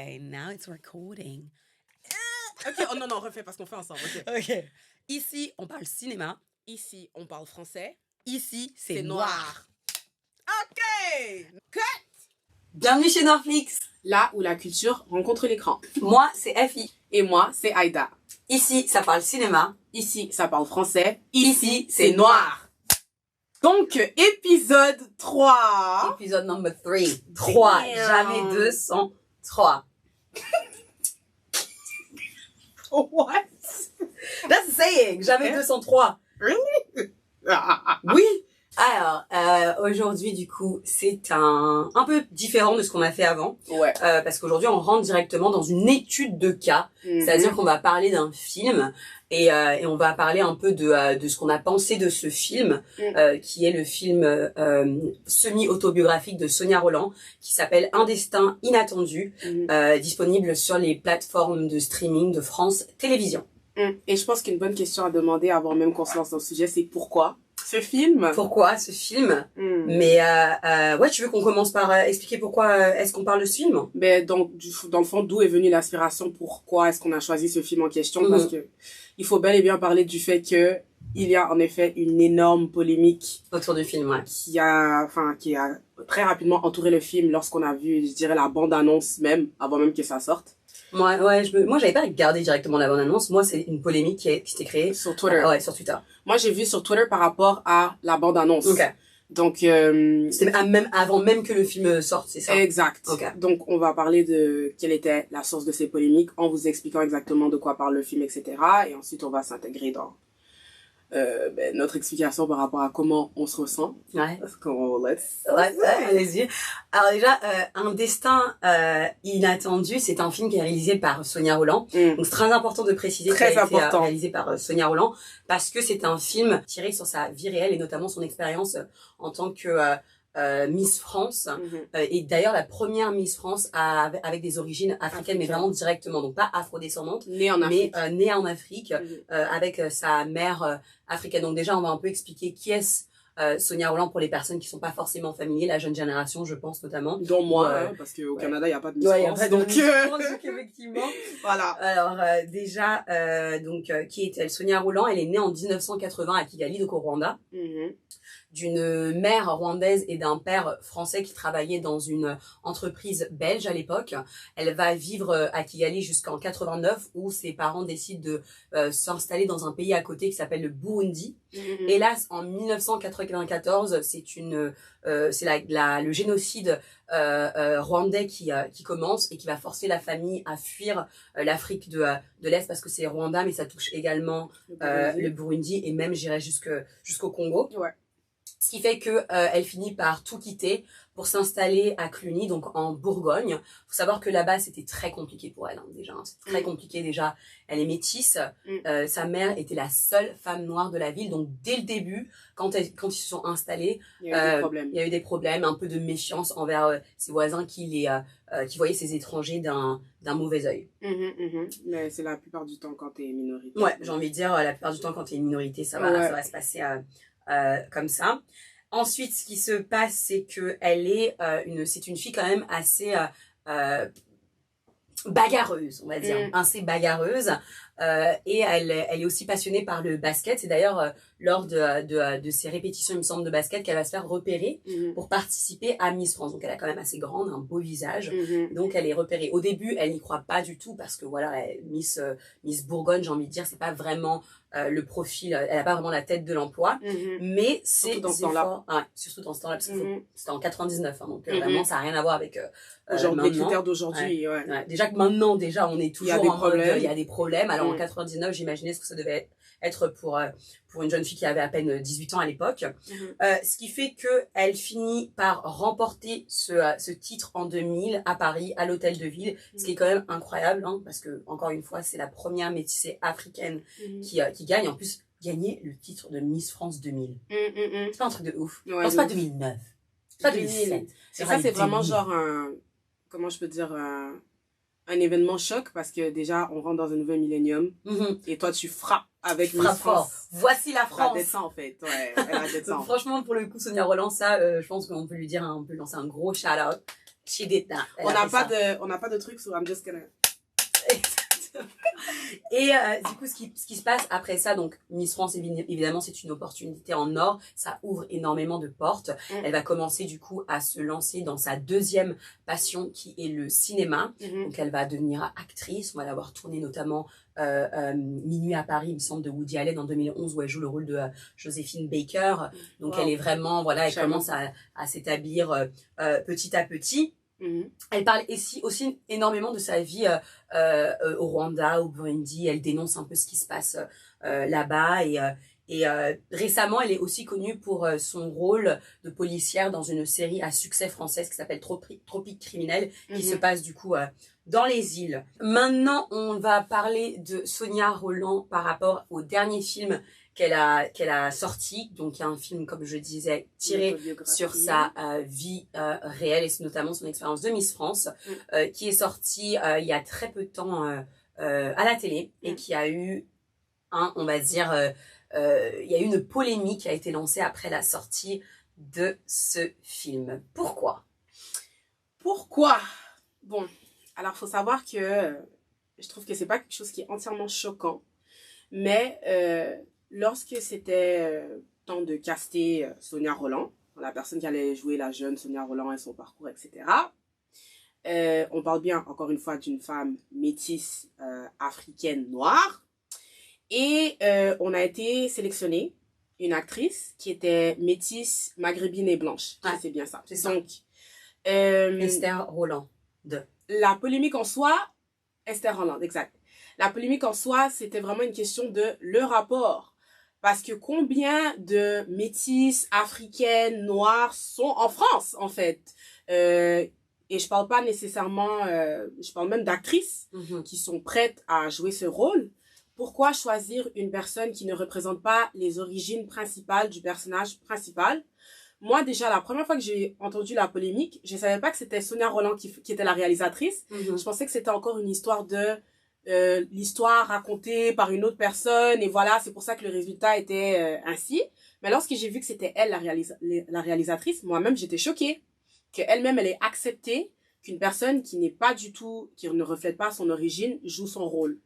Okay, now it's recording. Ok, oh non, non, refais parce qu'on fait ensemble. Ok. Ici, on parle cinéma. Ici, on parle français. Ici, c'est C'est noir. Ok. Cut. Bienvenue chez Noirflix. Là où la culture rencontre l'écran. Moi, c'est FI. Et moi, c'est Aïda. Ici, ça parle cinéma. Ici, ça parle français. Ici, c'est noir. Donc, épisode 3. Épisode number 3. Damn. Jamais 203. What? That's saying. Jamais 203. Really? Oui. Alors, aujourd'hui, du coup, c'est un peu différent de ce qu'on a fait avant. Ouais. Parce qu'aujourd'hui, on rentre directement dans une étude de cas. C'est-à-dire qu'on va parler d'un film et on va parler un peu de ce qu'on a pensé de ce film, qui est le film semi-autobiographique de Sonia Rolland, qui s'appelle Un destin inattendu, disponible sur les plateformes de streaming de France Télévisions. Et je pense qu'une bonne question à demander avant même qu'on se lance dans le sujet, c'est pourquoi ce film? Pourquoi ce film? Mais ouais, tu veux qu'on commence par expliquer pourquoi est-ce qu'on parle de ce film? Ben, donc, dans le fond, d'où est venue l'inspiration? Pourquoi est-ce qu'on a choisi ce film en question? Parce que il faut bel et bien parler du fait que il y a en effet une énorme polémique Autour du film, ouais. qui a très rapidement entouré le film lorsqu'on a vu, je dirais, la bande-annonce même, avant même que ça sorte. Moi, j'avais pas regardé directement la bande-annonce. Moi, c'est une polémique qui s'était créée. Sur Twitter. Ouais, sur Twitter. Moi, j'ai vu sur Twitter par rapport à la bande-annonce. Ok. Donc, C'est avant même que le film sorte, c'est ça? Exact. Ok. Donc, on va parler de quelle était la source de ces polémiques en vous expliquant exactement de quoi parle le film, etc. Et ensuite, on va s'intégrer dans notre explication par rapport à comment on se ressent. Ouais. Ouais, Allez-y. Alors déjà, Un destin inattendu, c'est un film qui est réalisé par Sonia Rolland. Donc c'est très important de préciser qu'il a été réalisé par Sonia Rolland parce que c'est un film tiré sur sa vie réelle et notamment son expérience en tant que Miss France. Et d'ailleurs la première Miss France avec des origines africaines, mais vraiment directement, donc pas afrodescendante, Née en Afrique. mais née en Afrique, avec sa mère africaine. Donc déjà on va un peu expliquer qui est Sonia Rolland pour les personnes qui sont pas forcément familiers, la jeune génération, je pense notamment. Dont moi, parce qu'au Canada, il n'y a pas de Miss Ouais, France. y a pas de Miss France, donc effectivement. Voilà. Alors déjà, qui est-elle? Sonia Rolland, elle est née en 1980 à Kigali, donc au Rwanda, d'une mère rwandaise et d'un père français qui travaillait dans une entreprise belge à l'époque. Elle va vivre à Kigali jusqu'en 89 où ses parents décident de s'installer dans un pays à côté qui s'appelle le Burundi. Et là, en 1994, c'est le génocide rwandais qui commence et qui va forcer la famille à fuir l'Afrique de l'Est parce que c'est Rwanda, mais ça touche également le Burundi et même j'irais jusqu'au Congo. Ouais. Ce qui fait que elle finit par tout quitter pour s'installer à Cluny, donc en Bourgogne. Faut savoir que là-bas, c'était très compliqué pour elle, déjà. C'est très compliqué, déjà. Elle est métisse. Sa mère était la seule femme noire de la ville. Donc, dès le début, quand ils se sont installés, il y a eu des problèmes, un peu de méfiance envers ses voisins qui voyaient ces étrangers d'un mauvais œil. Mais c'est la plupart du temps quand t'es minorité. Ouais, j'ai envie de dire, la plupart du temps, quand t'es une minorité, ça va se passer comme ça. Ensuite, ce qui se passe, c'est que c'est une fille quand même assez bagarreuse, on va dire, assez bagarreuse. Et elle est aussi passionnée par le basket. C'est d'ailleurs lors de ses répétitions, il me semble, de basket qu'elle va se faire repérer pour participer à Miss France. Donc elle est quand même assez grande, un beau visage. Donc elle est repérée. Au début, elle n'y croit pas du tout parce que voilà, Miss Bourgogne, j'ai envie de dire, c'est pas vraiment le profil, elle a pas vraiment la tête de l'emploi, mais c'est surtout dans ce temps-là. Surtout dans ce temps-là, parce que c'était en 99, donc vraiment ça a rien à voir avec les critères d'aujourd'hui. Ouais. Déjà que maintenant, on est toujours il y a des problèmes. Alors en 99, j'imaginais ce que ça devait être pour une jeune fille qui avait à peine 18 ans à l'époque. Ce qui fait que elle finit par remporter ce titre en 2000 à Paris, à l'Hôtel de Ville, ce qui est quand même incroyable, parce que encore une fois, c'est la première métissée africaine qui gagne. En plus, gagner le titre de Miss France 2000. C'est pas un truc de ouf. Ouais, c'est pas 2009. C'est pas 2007. Et ça, c'est vraiment genre comment je peux dire, un événement choc parce que déjà, on rentre dans un nouvel millénium et toi, tu frappes avec Miss France. Voici la France. Elle a ça en fait. Ouais, elle a ça. Franchement, pour le coup, Sonia Rolland, ça, je pense qu'on peut lui dire, on peut lancer un gros shout-out. She did that. On n'a pas de truc sur I'm just gonna... Et du coup, ce qui se passe après ça, donc Miss France, évidemment, c'est une opportunité en or. Ça ouvre énormément de portes. Elle va commencer du coup à se lancer dans sa deuxième passion qui est le cinéma. Donc, elle va devenir actrice. On va l'avoir tournée notamment Minuit à Paris, il me semble, de Woody Allen en 2011, où elle joue le rôle de Joséphine Baker. Donc, elle est vraiment, voilà, elle commence à s'établir petit à petit. Elle parle aussi énormément de sa vie au Rwanda, au Burundi. Elle dénonce un peu ce qui se passe là-bas. Et récemment, elle est aussi connue pour son rôle de policière dans une série à succès française qui s'appelle Tropique criminel, qui se passe du coup dans les îles. Maintenant, on va parler de Sonia Rolland par rapport au dernier film qu'elle a sorti. Donc, il y a un film, comme je disais, tiré sur sa vie réelle et notamment son expérience de Miss France, qui est sorti il y a très peu de temps à la télé et qui a eu on va dire, il y a eu une polémique qui a été lancée après la sortie de ce film. Pourquoi? Bon, alors faut savoir que je trouve que c'est pas quelque chose qui est entièrement choquant, mais lorsque c'était temps de caster Sonia Rolland, la personne qui allait jouer la jeune Sonia Rolland et son parcours, etc., on parle bien, encore une fois, d'une femme métisse africaine noire. Et on a été sélectionné une actrice qui était métisse, maghrébine et blanche. Ouais, c'est bien ça. C'est ça. Donc, Esther Rolland. La polémique en soi, Esther Rolland, exact. La polémique en soi, c'était vraiment une question de le rapport. Parce que combien de métisses africaines, noires sont en France, en fait. Et je parle pas nécessairement, je parle même d'actrices qui sont prêtes à jouer ce rôle. Pourquoi choisir une personne qui ne représente pas les origines principales du personnage principal? Moi, déjà, la première fois que j'ai entendu la polémique, je savais pas que c'était Sonia Rolland qui était la réalisatrice. Je pensais que c'était encore une histoire de l'histoire racontée par une autre personne, et voilà, c'est pour ça que le résultat était ainsi. Mais lorsque j'ai vu que c'était elle la réalisatrice, moi-même, j'étais choquée qu'elle-même, elle ait accepté qu'une personne qui n'est pas du tout, qui ne reflète pas son origine, joue son rôle.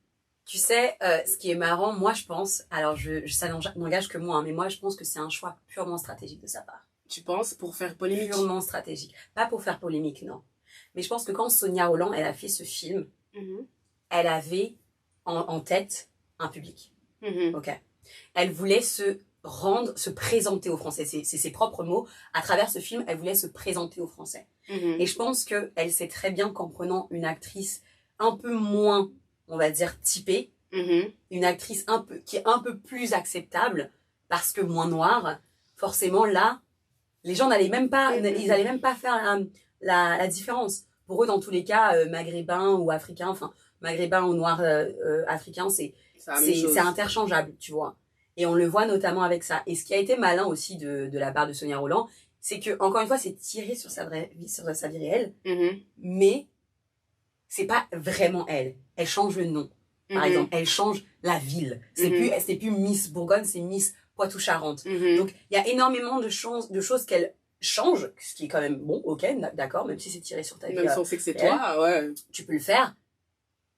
Tu sais, ce qui est marrant, moi je pense, alors ça n'engage que moi, hein, mais moi je pense que c'est un choix purement stratégique de sa part. Tu penses, pour faire polémique? Purement stratégique. Pas pour faire polémique, non. Mais je pense que quand Sonia Rolland, elle a fait ce film, elle avait en tête un public. Ok. Elle voulait se présenter aux Français. C'est ses propres mots. À travers ce film, elle voulait se présenter aux Français. Et je pense qu'elle sait très bien qu'en prenant une actrice un peu moins, on va dire, typée, une actrice qui est un peu plus acceptable, parce que moins noire, forcément là, les gens n'allaient même pas, ils allaient même pas faire la différence. Pour eux, dans tous les cas, maghrébin ou africain, enfin, maghrébin ou noir africain, c'est interchangeable, tu vois. Et on le voit notamment avec ça. Et ce qui a été malin aussi de la part de Sonia Rolland, c'est que, encore une fois, c'est tiré sur sa vie réelle, mais c'est pas vraiment elle. Elle change le nom. Par exemple, elle change la ville. C'est plus Miss Bourgogne, c'est Miss Poitou-Charentes. Donc, il y a énormément de choses qu'elle change, ce qui est quand même bon, ok, d'accord, même si c'est tiré sur ta vie. Même si on sait que c'est toi, ouais. Tu peux le faire.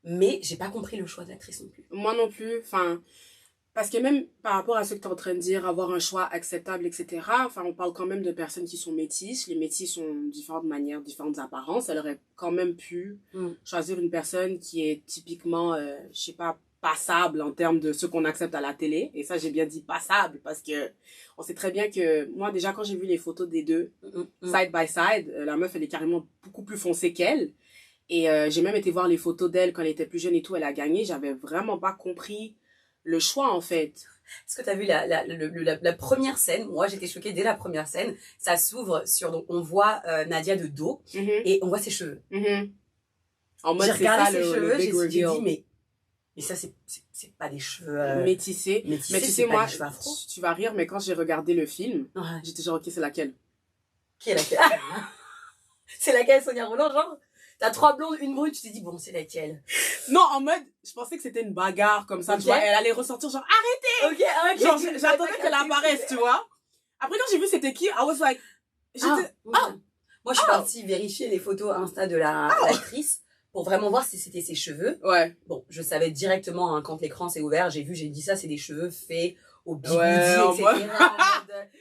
Mais j'ai pas compris le choix de l'actrice non plus. Moi non plus, enfin... Parce que même par rapport à ce que tu es en train de dire, avoir un choix acceptable, etc., enfin, on parle quand même de personnes qui sont métisses. Les métisses ont différentes manières, différentes apparences. Elle aurait quand même pu choisir une personne qui est typiquement, je sais pas, passable en termes de ce qu'on accepte à la télé. Et ça, j'ai bien dit passable parce que on sait très bien que moi, déjà, quand j'ai vu les photos des deux, side by side, la meuf, elle est carrément beaucoup plus foncée qu'elle. Et j'ai même été voir les photos d'elle quand elle était plus jeune et tout. Elle a gagné. J'avais vraiment pas compris le choix, en fait. Est-ce que tu as vu la première scène? Moi, j'étais choquée dès la première scène. Ça s'ouvre sur... Donc, on voit Nadia de dos et on voit ses cheveux. En mode, j'ai regardé ses le cheveux, big j'ai reveal. dit, mais ça, c'est pas des cheveux... métissés. Mais tu sais, moi, tu vas rire, mais quand j'ai regardé le film, j'étais genre, ok, c'est laquelle? Qui est laquelle? C'est laquelle, Sonia Rolland, genre? T'as 3 blondes, une brune, tu t'es dit, bon, c'est laquelle? Non, en mode, je pensais que c'était une bagarre comme ça, tu vois. Elle allait ressortir genre, arrêtez! Ok. Genre, j'attendais qu'elle apparaisse, tu vois. Après, quand j'ai vu c'était qui, I was like, Moi, je suis partie vérifier les photos Insta de l'actrice pour vraiment voir si c'était ses cheveux. Ouais. Bon, je savais directement, hein, quand l'écran s'est ouvert, j'ai dit ça, c'est des cheveux faits au bigoudi, Ouais, en etc. mode-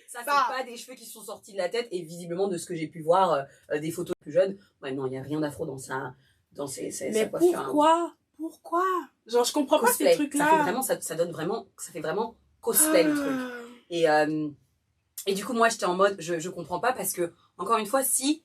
Ça, c'est pas des cheveux qui sont sortis de la tête. Et visiblement, de ce que j'ai pu voir, des photos plus jeunes, ouais, non, il n'y a rien d'afro dans sa Mais coiffure, hein. pourquoi? Genre, je comprends pas Cosplay. ces trucs-là. Ça fait vraiment, ça donne vraiment, ça fait vraiment cosplay, le truc. Et du coup, moi, j'étais en mode, je comprends pas parce que, encore une fois, si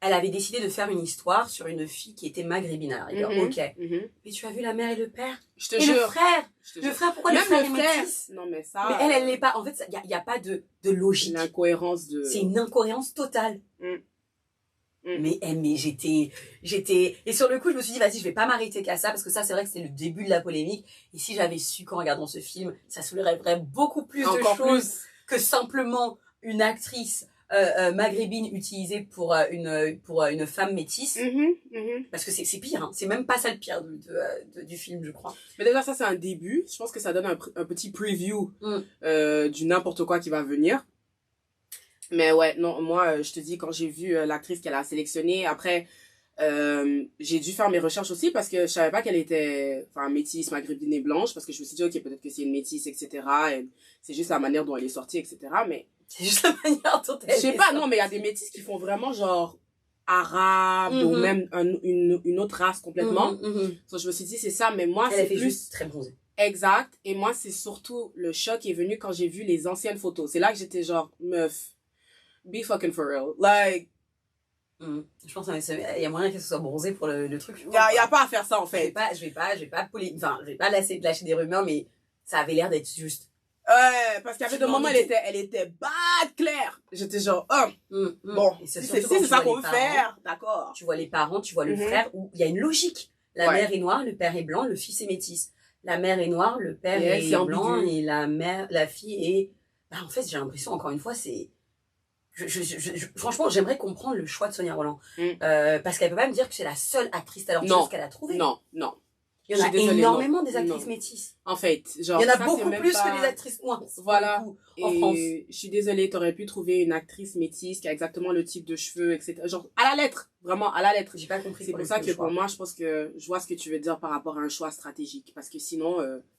elle avait décidé de faire une histoire sur une fille qui était maghrébine, à la rigueur, ok. Mais tu as vu la mère et le père? Je te Et jure. le frère? Je te Le jure. frère, pourquoi Même le frère le est frère. métis? Non, mais ça. Mais elle l'est pas. En fait, il y a pas de logique. L'incohérence de. C'est une incohérence totale. Mais j'étais, et sur le coup, je me suis dit, vas-y, je vais pas m'arrêter qu'à ça, parce que ça, c'est vrai que c'est le début de la polémique. Et si j'avais su qu'en regardant ce film, ça soulèverait beaucoup plus Encore de choses que simplement une actrice maghrébine utilisée pour une femme métisse. Parce que c'est pire, hein. C'est même pas ça le pire du film, je crois. Mais déjà, ça, c'est un début. Je pense que ça donne un petit preview du n'importe quoi qui va venir. Mais ouais, non, moi, je te dis, quand j'ai vu l'actrice qu'elle a sélectionnée, après, j'ai dû faire mes recherches aussi parce que je savais pas qu'elle était, enfin, métisse, maghrébine et blanche, parce que je me suis dit, ok, peut-être que c'est une métisse, etc. Et c'est juste la manière dont elle est sortie, etc. Mais c'est juste la manière dont elle je sais pas, non, mais il y a des métisses qui font vraiment genre arabe ou même une autre race complètement. Donc, je me suis dit, c'est ça, mais moi, c'est plus juste très bronzée. Exact. Et moi, c'est surtout le choc est venu quand j'ai vu les anciennes photos. C'est là que j'étais genre, meuf, be fucking for real. Like, je pense qu'il y a moyen que ce soit bronzé pour le truc. y a pas à faire ça, en fait. Je vais pas lâcher des rumeurs, mais ça avait l'air d'être juste. Ouais, parce qu'il y avait des moments, elle était bad claire. J'étais genre, bon, c'est ça qu'on veut faire, d'accord. Tu vois les parents, tu vois le frère, où il y a une logique. La mère est noire, le père est blanc, le fils est métis. La mère est noire, le père est blanc, et la fille est... Bah, en fait, j'ai l'impression, encore une fois, c'est... franchement, j'aimerais comprendre le choix de Sonia Rolland. Parce qu'elle peut pas me dire que c'est la seule actrice talentueuse qu'elle a trouvée. Non. Il y en a énormément des actrices métisses. En fait, genre, il y en a beaucoup plus que les actrices noires. Voilà. En France. Je suis désolée, t'aurais pu trouver une actrice métisse qui a exactement le type de cheveux, etc. Genre, à la lettre. Vraiment, à la lettre. J'ai pas compris. C'est pour ça que pour moi, je pense que je vois ce que tu veux dire par rapport à un choix stratégique. Parce que sinon,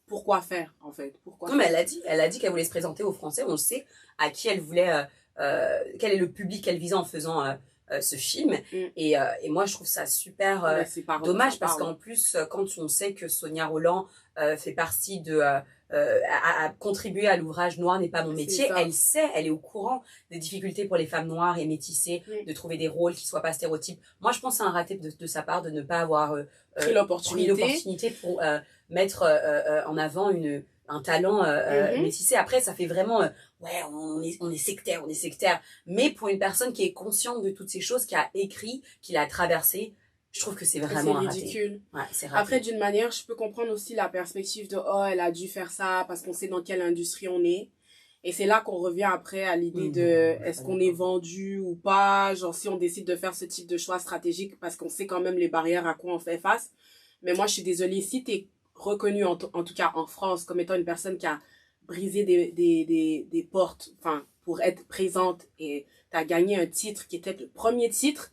pourquoi faire, en fait? Pourquoi mais elle a dit qu'elle voulait se présenter aux Français. On sait à qui elle voulait, quel est le public qu'elle visait en faisant ce film. Et moi, je trouve ça super dommage parce qu'en plus, quand on sait que Sonia Rolland fait partie a contribué à l'ouvrage Noir n'est pas mon métier, elle est au courant des difficultés pour les femmes noires et métissées de trouver des rôles qui soient pas stéréotypes. Moi, je pense que c'est un raté de sa part de ne pas avoir pris l'opportunité pour mettre en avant un talent métissé. Après, ça fait vraiment ouais, on est sectaire, mais pour une personne qui est consciente de toutes ces choses, qui a écrit, qui l'a traversé, je trouve que c'est vraiment ridicule. Ouais, c'est raté. Après, d'une manière, je peux comprendre aussi la perspective de oh, elle a dû faire ça parce qu'on sait dans quelle industrie on est. Et c'est là qu'on revient après à l'idée de est-ce qu'on est vendu ou pas, genre si on décide de faire ce type de choix stratégique parce qu'on sait quand même les barrières à quoi on fait face. Mais moi, je suis désolée, si t'es reconnue en tout cas en France comme étant une personne qui a brisé des portes, enfin, pour être présente et t'as gagné un titre qui était le premier titre,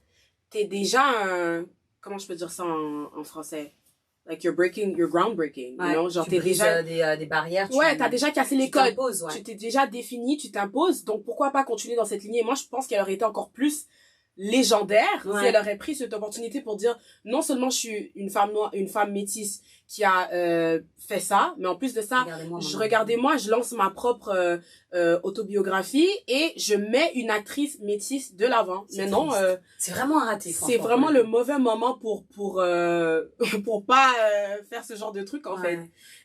t'es déjà comment je peux dire ça en français? Like you're groundbreaking, ouais, you know? Genre tu t'es brises déjà des barrières. T'as déjà cassé les codes. Ouais. Tu t'es déjà défini, tu t'imposes. Donc pourquoi pas continuer dans cette lignée? Moi, je pense qu'elle aurait été encore plus légendaire si elle aurait pris cette opportunité pour dire non seulement je suis une femme noire, une femme métisse qui a fait ça, mais en plus de ça, regardez-moi, je lance ma propre autobiographie et je mets une actrice métisse de l'avant. Mais non, c'est vraiment un raté. C'est vraiment le mauvais moment pour pas faire ce genre de truc en fait.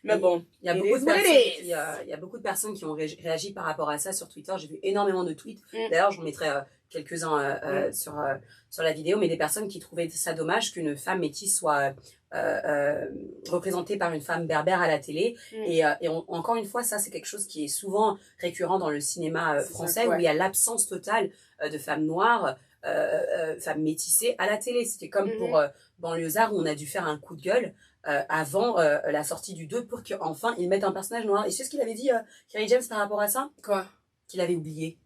Mais bon, il y a beaucoup de personnes qui ont réagi par rapport à ça sur Twitter. J'ai vu énormément de tweets. D'ailleurs, j'en mettrai quelques-uns sur la vidéo, mais des personnes qui trouvaient ça dommage qu'une femme métisse soit représentée par une femme berbère à la télé. Et encore une fois, ça c'est quelque chose qui est souvent récurrent dans le cinéma français, où il y a l'absence totale de femmes noires, femmes métissées à la télé. C'était comme pour Banlieusards, où on a dû faire un coup de gueule avant la sortie du 2 pour qu'enfin ils mettent un personnage noir. Et tu sais ce qu'il avait dit Kerry James par rapport à ça? Quoi? Qu'il avait oublié.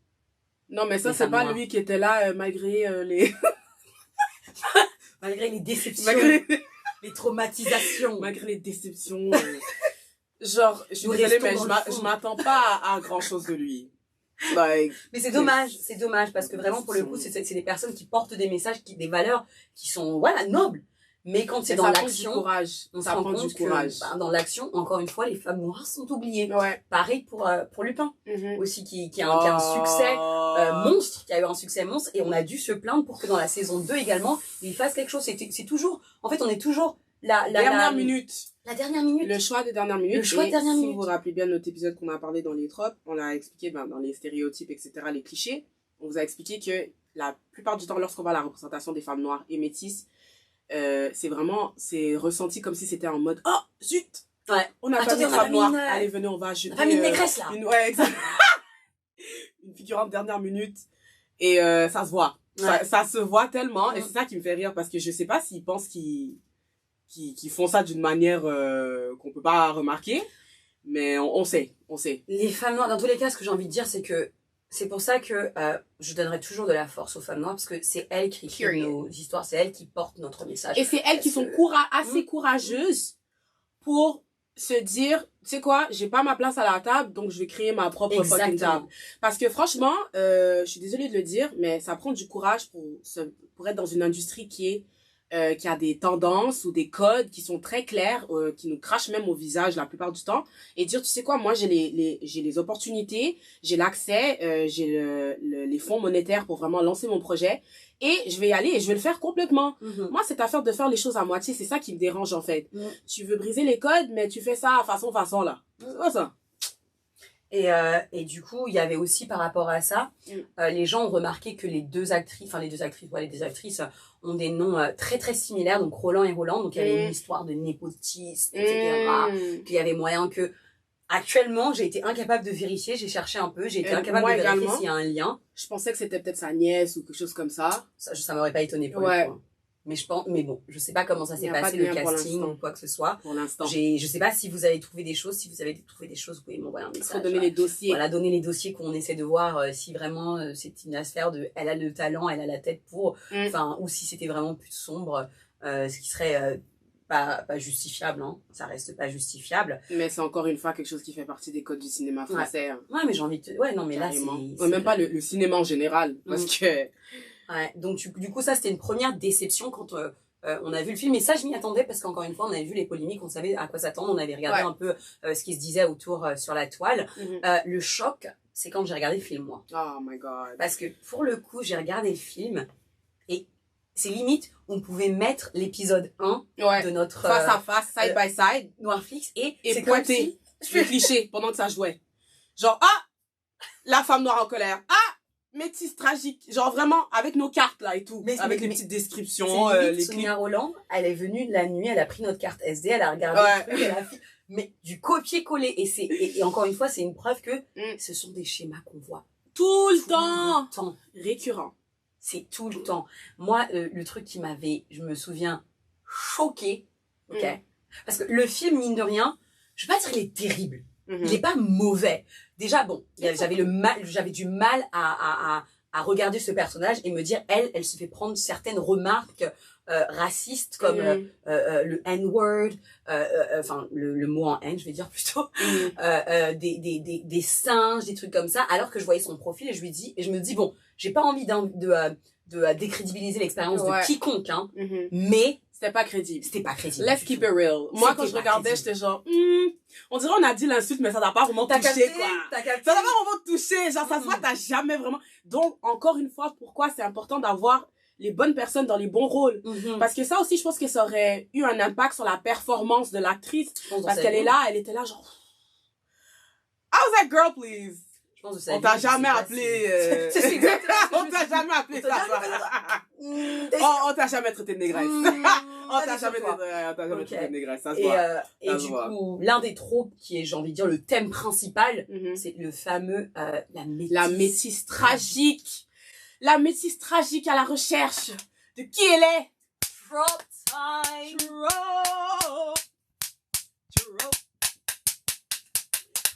Non, mais ça, Les c'est femmes pas noires. lui qui était là malgré les... Malgré les déceptions, malgré... les traumatisations. malgré les déceptions. Genre, je suis Nous désolée, restons mais dans le fond. je m'attends pas à grand-chose de lui. Like, Mais c'est dommage, parce que vraiment, pour le coup, c'est des personnes qui portent des messages, des valeurs qui sont, voilà, nobles. Mais quand c'est mais dans ça prend du l'action, courage. on se Ça rend prend compte du courage. que, bah, dans l'action, encore une fois, les femmes noires sont oubliées. Ouais. Pareil pour Lupin, Mhm. aussi, qui a un succès Oh. monstre, qui a eu un succès monstre, et on a dû se plaindre pour que dans la saison 2 également, il fasse quelque chose. C'est toujours, en fait, on est toujours Dernière minute. La dernière minute. Le choix de dernière minute. Le choix de Et dernière si minute. vous vous rappelez bien de notre épisode qu'on a parlé dans les tropes, on a expliqué dans les stéréotypes, etc., les clichés, on vous a expliqué que la plupart du temps, lorsqu'on voit la représentation des femmes noires et métisses, c'est ressenti comme si c'était en mode « Oh, zut! Ouais. On a pas Attendez, mis on de a pas femme mis noire. une, Allez, venez, on va ajouter... On a pas mis une négresse, là. Ouais, exact. Une figurante dernière minute. Et ça se voit. Ouais. Ça se voit tellement. Et Mm. c'est ça qui me fait rire parce que je sais pas s'ils pensent qu'ils font ça d'une manière qu'on peut pas remarquer. Mais on sait. Les femmes noires, dans tous les cas, ce que j'ai envie de dire, c'est que c'est pour ça que je donnerai toujours de la force aux femmes noires, parce que c'est elles qui écrivent Period. nos histoires, c'est elles qui portent notre message. Et c'est elles qui sont assez courageuses pour se dire, tu sais quoi, j'ai pas ma place à la table, donc je vais créer ma propre fucking table. Exactement. Parce que franchement, je suis désolée de le dire, mais ça prend du courage pour être dans une industrie qui a des tendances ou des codes qui sont très clairs, qui nous crachent même au visage la plupart du temps, et dire, tu sais quoi, moi j'ai les opportunités, j'ai l'accès, j'ai les fonds monétaires pour vraiment lancer mon projet, et je vais y aller et je vais le faire complètement. Mhm. Moi, cette affaire de faire les choses à moitié, c'est ça qui me dérange en fait. Mm. Tu veux briser les codes, mais tu fais ça façon là. C'est pas ça. Et du coup, il y avait aussi par rapport à ça, les gens ont remarqué que les deux actrices ont des noms très très similaires, donc Roland et Roland, donc il y avait une histoire de népotisme, etc. Qu'il y avait moyen que... Actuellement, j'ai été incapable de vérifier, j'ai cherché un peu, j'ai été incapable moi de vérifier également. s'il y a un lien. Je pensais que c'était peut-être sa nièce ou quelque chose comme ça. Ça m'aurait pas étonné pour Ouais. le coup. Mais bon, je sais pas comment ça Il s'est y a pas passé, de le lien pour casting l'instant. ou quoi que ce soit. Pour l'instant. Je sais pas si vous avez trouvé des choses. Si vous avez trouvé des choses, vous pouvez m'envoyer un Il message. faut donner les dossiers. Voilà, donner les dossiers qu'on essaie de voir si vraiment c'est une affaire de elle a le talent, elle a la tête pour, enfin, ou si c'était vraiment plus sombre, ce qui serait pas justifiable, hein. Ça reste pas justifiable. Mais c'est encore une fois quelque chose qui fait partie des codes du cinéma français. Hein. Ouais, mais j'ai envie de ouais, non, mais Carrément. là, c'est Ouais, même pas le cinéma en général. Parce que... Ouais, donc du coup, ça, c'était une première déception quand on a vu le film. Et ça, je m'y attendais parce qu'encore une fois, on avait vu les polémiques, on savait à quoi s'attendre, on avait regardé un peu ce qui se disait autour sur la toile. Le choc, c'est quand j'ai regardé le film, moi. Oh my god. Parce que pour le coup, j'ai regardé le film et c'est limite, on pouvait mettre l'épisode 1 de notre... face à face, side by side. Noirflix et c'est pointer le cliché pendant que ça jouait. Genre, la femme noire en colère. Métis tragique. Genre vraiment, avec nos cartes là et tout. Avec les petites descriptions, les clips. Sonia Roland, elle est venue de la nuit, elle a pris notre carte SD, elle a regardé le truc, elle a fait... Mais du copier-coller. Et encore une fois, c'est une preuve que ce sont des schémas qu'on voit tout le temps. Récurrent. C'est tout le temps. Moi, le truc qui m'avait, je me souviens, choqué, ok, parce que le film, mine de rien, je vais pas dire qu'il est terrible. Il est pas mauvais. Déjà, bon, j'avais du mal à regarder ce personnage et me dire, elle se fait prendre certaines remarques racistes comme le N-word, enfin le mot en N, je vais dire plutôt, des singes, des trucs comme ça, alors que je voyais son profil et je me dis bon, j'ai pas envie de décrédibiliser l'expérience de quiconque, hein, mais c'était pas crédible. Let's keep it real. Moi, quand je regardais, j'étais genre, on dirait on a dit l'insulte, mais ça n'a pas vraiment touché, quoi. Ça n'a pas vraiment touché. Genre, ça se voit, t'as jamais vraiment. Donc, encore une fois, pourquoi c'est important d'avoir les bonnes personnes dans les bons rôles. Parce que ça aussi, je pense que ça aurait eu un impact sur la performance de l'actrice. Parce qu'elle elle était là, genre, how's that girl, please? On t'a jamais appelé, C'est exactement on t'a jamais appelé ça. On t'a jamais traité de négresse. On t'a jamais traité de négresse, ça se voit. Et du coup, l'un des tropes qui est, j'ai envie de dire, le thème principal, c'est le fameux, la métisse tragique. La métisse tragique à la recherche de qui elle est. Trop time.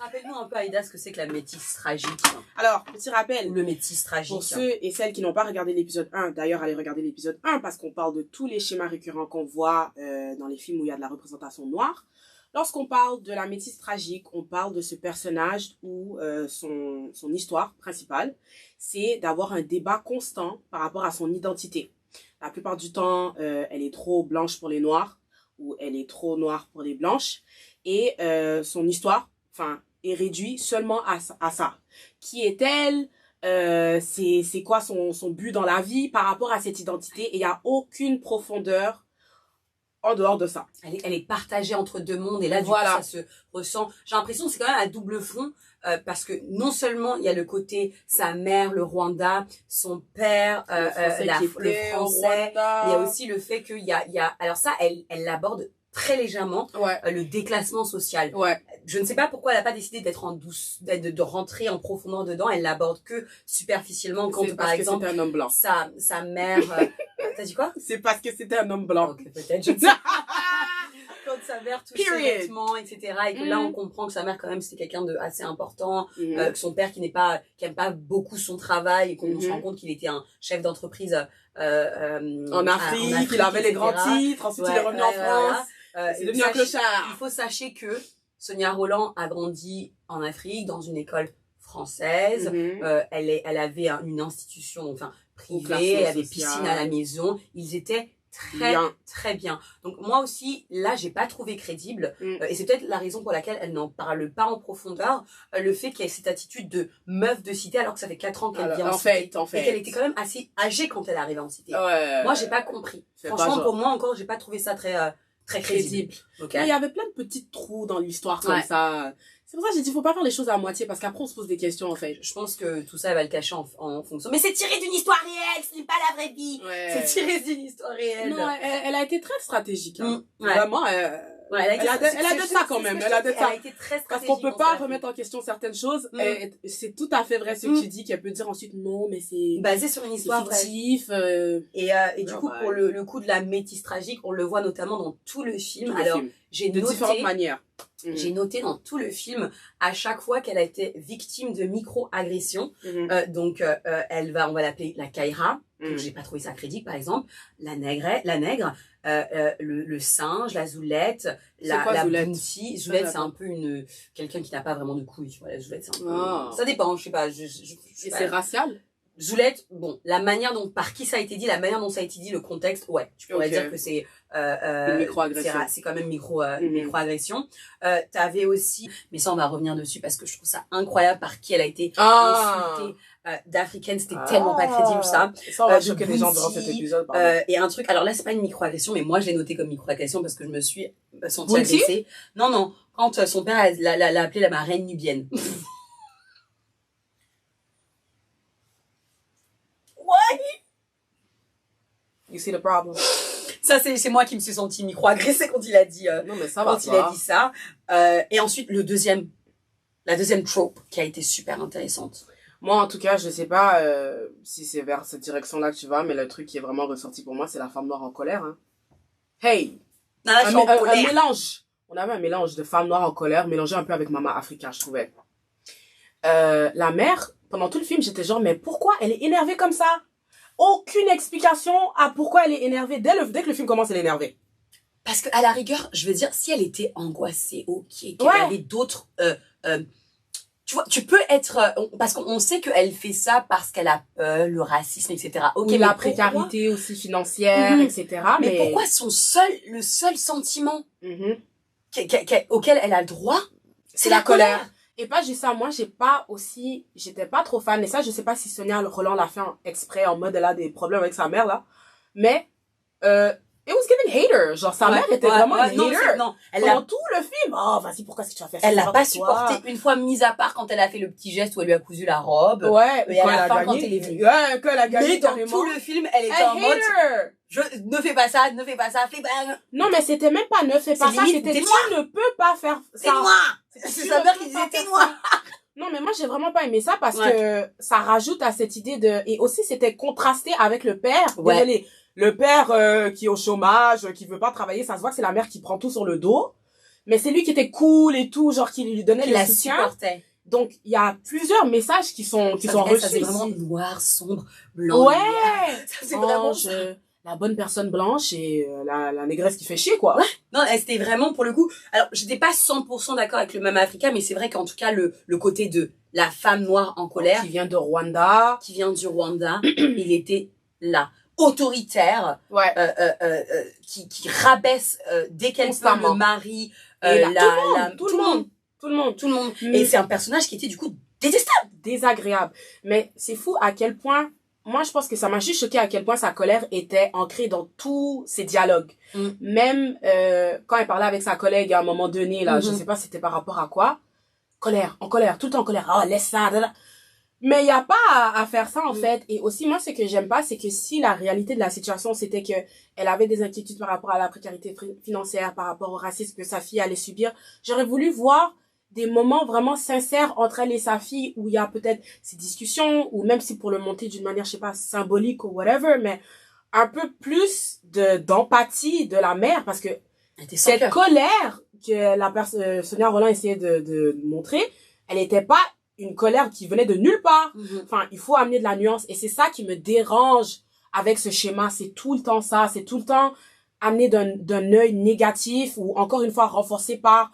Rappelle-nous un peu, Aïda, ce que c'est que la métisse tragique. Alors, petit rappel. Ou le métis tragique. Pour ceux et celles qui n'ont pas regardé l'épisode 1, d'ailleurs, allez regarder l'épisode 1 parce qu'on parle de tous les schémas récurrents qu'on voit dans les films où il y a de la représentation noire. Lorsqu'on parle de la métisse tragique, on parle de ce personnage où son histoire principale, c'est d'avoir un débat constant par rapport à son identité. La plupart du temps, elle est trop blanche pour les noirs ou elle est trop noire pour les blanches. Et son histoire, est réduite seulement à ça. Qui est-elle? C'est quoi son but dans la vie par rapport à cette identité? Et il n'y a aucune profondeur en dehors de ça. Elle est partagée entre deux mondes et là, du coup, ça se ressent. J'ai l'impression que c'est quand même à double fond parce que non seulement il y a le côté sa mère, le Rwanda, son père, le français, il y a aussi le fait qu'il y a... Alors ça, elle l'aborde très légèrement, le déclassement social. Je ne sais pas pourquoi elle n'a pas décidé d'être en douce, de rentrer en profondeur dedans. Elle l'aborde que superficiellement quand, par exemple, un homme blanc. Sa mère... T'as dit quoi? C'est parce que c'était un homme blanc. Ok, peut-être, je ne sais pas. Quand sa mère touche ses vêtements, etc. Et que là, on comprend que sa mère, quand même, c'était quelqu'un de assez important. Que son père, qui aime pas beaucoup son travail, et qu'on se rend compte qu'il était un chef d'entreprise en Afrique, il avait les grands titres, ensuite il est revenu en France. C'est devenu un clochard. Il faut sachez que Sonia Rolland a grandi en Afrique, dans une école française. Elle avait une institution, privée, elle avait piscine à la maison. Ils étaient très bien. Donc moi aussi, là, j'ai pas trouvé crédible, et c'est peut-être la raison pour laquelle elle n'en parle pas en profondeur, le fait qu'il y ait cette attitude de meuf de cité alors que ça fait 4 ans qu'elle vient en cité. Et qu'elle était quand même assez âgée quand elle arrivait en cité. Moi, j'ai pas compris. Franchement, pour moi encore, j'ai pas trouvé ça très crédible. Okay. Il y avait plein de petits trous dans l'histoire comme ça. C'est pour ça que j'ai dit, faut pas faire les choses à moitié, parce qu'après, on se pose des questions, en fait. Je pense que tout ça, elle va le cacher en fonction. Mais c'est tiré d'une histoire réelle, ce n'est pas la vraie vie. C'est tiré d'une histoire réelle. Non, elle a été très stratégique, hein. Vraiment, elle a de ça quand même. Elle a de ça. Elle a été très stratégique. Parce qu'on peut pas remettre en question certaines choses. C'est tout à fait vrai ce que tu dis, qu'elle peut dire ensuite non, mais c'est basé sur une histoire fictif. Et du coup, pour le coup de la métisse tragique, on le voit notamment dans tout le film. Alors, j'ai noté de différentes manières. J'ai noté dans tout le film à chaque fois qu'elle a été victime de micro-agressions. Donc, on va l'appeler la Kaira. Donc, j'ai pas trouvé ça crédible, par exemple. La nègre, le singe, la Zoulette, la Bounty. Zoulette, c'est un peu quelqu'un qui n'a pas vraiment de couilles, tu vois. La Zoulette, c'est un peu... Ça dépend, je sais pas. Et c'est racial? Zoulette, bon, par qui ça a été dit, la manière dont ça a été dit, le contexte, tu pourrais dire que c'est une micro-agression. C'est quand même une micro-agression. T'avais aussi, mais ça on va revenir dessus parce que je trouve ça incroyable par qui elle a été insultée. D'africaine, c'était tellement pas crédible ça. Ça on va choquer les gens durant cet épisode. Et un truc, alors là c'est pas une micro-agression, mais moi je l'ai noté comme micro-agression parce que je me suis sentie agressée. Non, quand son père l'a appelée ma reine nubienne. What? You see the problem? Ça, c'est moi qui me suis sentie micro-agressée quand il a dit, non, mais ça va il a dit ça. Et ensuite, la deuxième trope qui a été super intéressante. Moi, en tout cas, je sais pas si c'est vers cette direction-là que tu vas, mais le truc qui est vraiment ressorti pour moi, c'est la femme noire en colère. Hein. Hey! Un mélange. On avait un mélange de femme noire en colère, mélangé un peu avec Maman Africa, je trouvais. La mère, pendant tout le film, j'étais genre, mais pourquoi elle est énervée comme ça? Aucune explication à pourquoi elle est énervée. Dès que le film commence, elle est énervée. Parce que à la rigueur, je veux dire, si elle était angoissée, qu'elle avait d'autres... tu vois, tu peux être... parce qu'on sait qu'elle fait ça parce qu'elle a peur, le racisme, etc. Oui, la précarité aussi financière, etc. Mais pourquoi le seul sentiment auquel elle a le droit, c'est la colère. Et pas juste ça, moi, j'étais pas trop fan. Et ça, je sais pas si Sonia Rolland l'a fait exprès, en mode, elle a des problèmes avec sa mère, là. Mais, it was giving hater. Genre, sa mère était vraiment une hater. Non, pendant tout le film. Oh, vas-y, pourquoi est-ce que tu as fait ça? Elle l'a pas supporté une fois, mise à part quand elle a fait le petit geste où elle lui a cousu la robe. Et à la fin, quand elle est venue. Ouais, quand elle a gagné, mais dans tout le film, elle était en mode, ne fais pas ça, fais pas. Non, mais c'était même pas ne fais pas ça, c'était tu ne peux pas faire ça. Tais-moi! C'est sa mère qui disait tais-moi! Non, mais moi, j'ai vraiment pas aimé ça parce que ça rajoute à cette idée et aussi, c'était contrasté avec le père. Désolé. Le père, qui est au chômage, qui veut pas travailler, ça se voit que c'est la mère qui prend tout sur le dos. mais c'est lui qui était cool et tout, genre qui lui donnait Qui le la soutien. supportait. Donc, il y a plusieurs messages qui sont reçus Ça, c'est vraiment ici. noir, sombre, blanc. Ouais! Ça, c'est vraiment Ange, ça. la bonne personne blanche et la négresse qui fait chier, quoi. Non, c'était vraiment pour le coup. Alors, j'étais pas 100% d'accord avec le Mama Africa, mais c'est vrai qu'en tout cas, le côté de la femme noire en colère, Qui vient de Rwanda. qui vient du Rwanda, il était là. Autoritaire, Ouais. qui rabaisse dès qu'elle peut Constamment. le mari, Et là, tout le monde. Tout le monde. Et c'est un personnage qui était du coup détestable. Désagréable. Mais c'est fou à quel point, moi je pense que ça m'a juste choqué à quel point sa colère était ancrée dans tous ses dialogues. Mm. Même quand elle parlait avec sa collègue à un moment donné, là, je sais pas c'était par rapport à quoi. Colère, tout le temps en colère. Oh, laisse ça. Là. Mais il n'y a pas à faire ça en fait. Et aussi, moi ce que j'aime pas, c'est que si la réalité de la situation, c'était que elle avait des inquiétudes par rapport à la précarité financière, par rapport au racisme que sa fille allait subir, j'aurais voulu voir des moments vraiment sincères entre elle et sa fille où il y a peut-être ces discussions ou même si pour le monter d'une manière, je sais pas, symbolique ou whatever, mais un peu plus d'empathie de la mère parce que cette colère que Sonia Rolland essayait de montrer, elle n'était pas une colère qui venait de nulle part. Enfin, il faut amener de la nuance et c'est ça qui me dérange avec ce schéma, c'est tout le temps ça, c'est tout le temps amené d'un œil négatif ou encore une fois renforcé par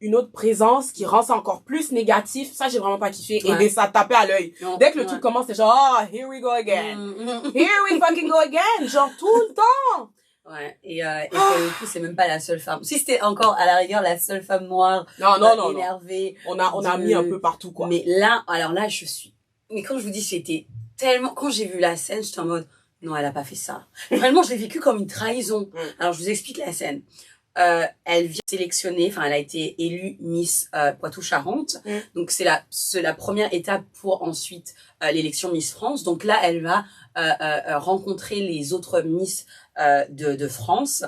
une autre présence qui rend ça encore plus négatif. Ça, j'ai vraiment pas kiffé. Ouais. Et ça tapait à l'œil. Dès que le truc commence, c'est genre, oh, here we go again. Here we fucking go again. Genre, tout le temps. Ouais. Et pour le coup, c'est même pas la seule femme. Si c'était encore, à la rigueur, la seule femme noire, Non. énervée. On a mis un peu partout, quoi. Mais là, alors là, mais quand je vous dis, j'étais tellement, quand j'ai vu la scène, j'étais en mode, non, elle a pas fait ça. Vraiment, je l'ai vécu comme une trahison. Alors, je vous explique la scène. Elle vient sélectionner, enfin elle a été élue Miss Poitou-Charentes. Donc c'est la première étape pour ensuite l'élection Miss France. Donc là elle va rencontrer les autres Miss de France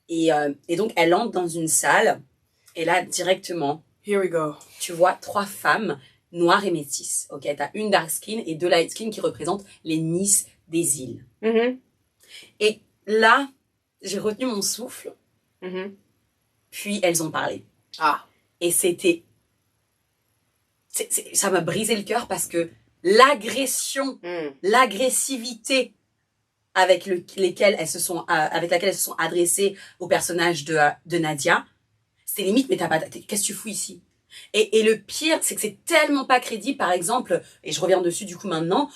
et donc elle entre dans une salle et là directement Here we go. tu vois 3 femmes noires et métisses. Ok, t'as une dark skin et 2 light skin qui représentent les Miss des îles. Et là j'ai retenu mon souffle. Puis elles ont parlé. Et c'était... ça m'a brisé le cœur parce que l'agression, l'agressivité avec laquelle elles se sont adressées au personnage de Nadia, c'est limite, mais qu'est-ce que tu fous ici? Et le pire, c'est que c'est tellement pas crédible, par exemple, et je reviens dessus du coup maintenant,